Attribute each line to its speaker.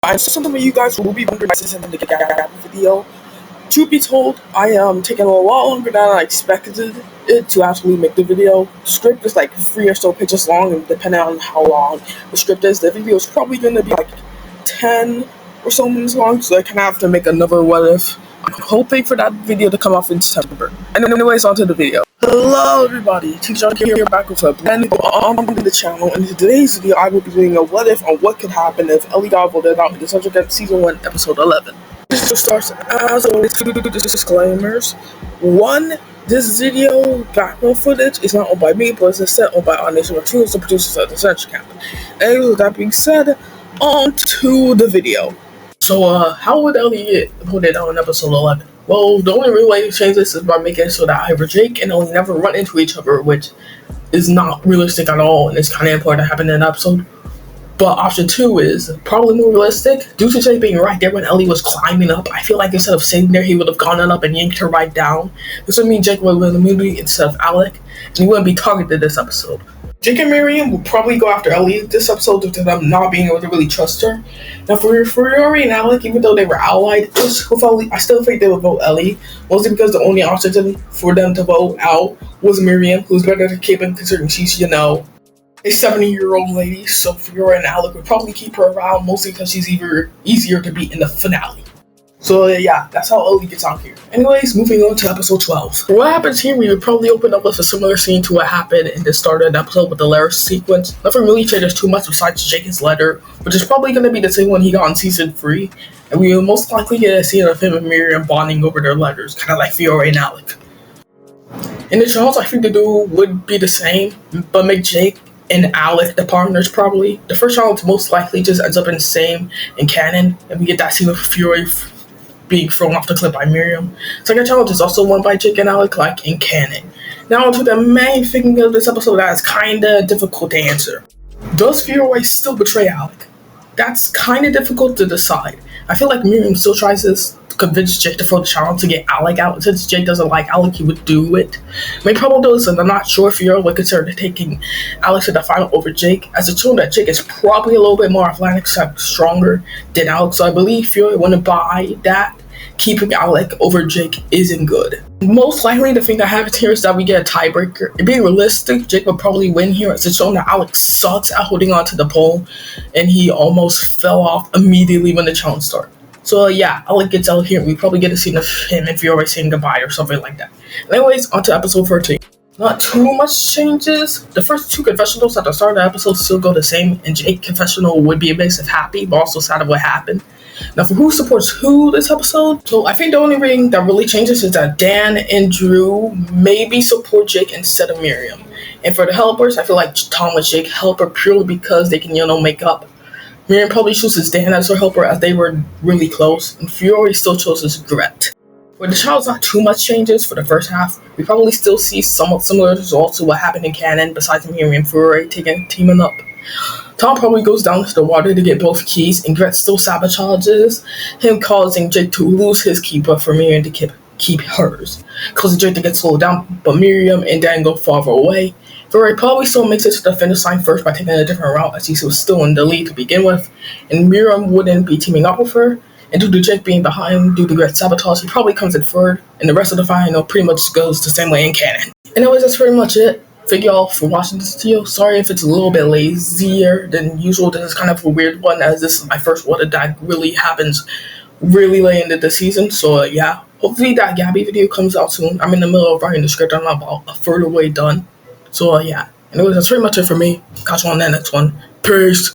Speaker 1: I know some of you guys will be wondering why this isn't a Gabby video. Truth be told, I am taking a lot longer than I expected it to actually make the video. The script is like 3 or so pages long, and depending on how long the script is, the video is probably going to be like 10 or so minutes long, so I kind of have to make another what if. I'm hoping for that video to come off in September. And anyways, on to the video. Hello everybody, Jhunkey here back with a brand new on the channel, and in today's video I will be doing a what if on what could happen if Ellie got voted out in DISVENTURE Camp Season 1, Episode 11. This starts as always with disclaimers. 1. This video background footage is not owned by me, but it's instead owned by our nation of two the producers of DISVENTURE Camp. And with that being said, on to the video. So, how would Ellie get voted out in Episode 11? Well, the only real way to change this is by making it so that either Jake and Ellie never run into each other, which is not realistic at all, and it's kind of important to happen in an episode. But option 2 is probably more realistic. Due to Jake being right there when Ellie was climbing up, I feel like instead of staying there, he would have gone up and yanked her right down. This would mean Jake would win the movie instead of Alec, and he wouldn't be targeted this episode. Jake and Miriam will probably go after Ellie this episode due to them not being able to really trust her. Now for Rory and Alec, even though they were allied, I still think they would vote Ellie, mostly because the only option for them to vote out was Miriam, who's better to keep in considering she's, a 70-year-old lady, so Rory and Alec would probably keep her around, mostly because she's easier to beat in the finale. So yeah, that's how Ellie gets out here. Anyways, moving on to episode 12. What happens here, we would probably open up with a similar scene to what happened in the start of the episode with the letter sequence. Nothing really changes too much besides Jake's letter, which is probably going to be the same one he got in season 3. And we will most likely get a scene of him and Miriam bonding over their letters, kind of like Fiore and Alec. In the challenge, I think the duo would be the same, but make Jake and Alec the partners probably. The first challenge most likely just ends up in the same in canon, and we get that scene with Fiore being thrown off the cliff by Miriam. Second challenge is also won by Jake and Alec, like in canon. Now onto the main thing of this episode that is kinda difficult to answer. Does Fiore still betray Alec? That's kinda difficult to decide. I feel like Miriam still tries to convince Jake to throw the challenge to get Alec out. Since Jake doesn't like Alec, he would do it. Main problem though is that I'm not sure if Fiore would consider taking Alec to the final over Jake, as it's shown that Jake is probably a little bit more athletic, stronger than Alec, so I believe Fiore wouldn't buy that. Keeping Alec over Jake isn't good. Most likely the thing that happens here is that we get a tiebreaker. If being realistic, Jake would probably win here, as it's shown that Alec sucks at holding on to the pole, and he almost fell off immediately when the challenge started. So yeah, Alec gets out here, and we probably get a scene of him and Fiore saying goodbye or something like that. Anyways, on to episode 13. Not too much changes. The first 2 confessionals at the start of the episode still go the same, and Jake's confessional would be a mix of happy, but also sad of what happened. Now for who supports who this episode, so I think the only thing that really changes is that Dan and Drew maybe support Jake instead of Miriam. And for the helpers, I feel like Tom and Jake help her purely because they can, make up. Miriam probably chooses Dan as her helper as they were really close, and Fiore still chooses Gret. For the child's not too much changes for the first half. We probably still see somewhat similar results to what happened in canon, besides Miriam and Fiore teaming up. Tom probably goes down to the water to get both keys, and Gret still sabotages him, causing Jake to lose his key, but for Miriam to keep hers, causing Jake to get slowed down, but Miriam and Dan go farther away. Fiore probably still makes it to the finish line first by taking a different route, as he was still in the lead to begin with, and Miriam wouldn't be teaming up with her. And due to Jake being behind, due to Gret's sabotage, he probably comes in third, and the rest of the final pretty much goes the same way in canon. Anyways, that's pretty much it. Thank y'all for watching this video. Sorry if it's a little bit lazier than usual. This is kind of a weird one, as this is my first one that really happens really late into the season. So yeah, hopefully that Gabby video comes out soon. I'm in the middle of writing the script. I'm about a third of the way done. So yeah, anyways, that's pretty much it for me. Catch you on that next one. Peace.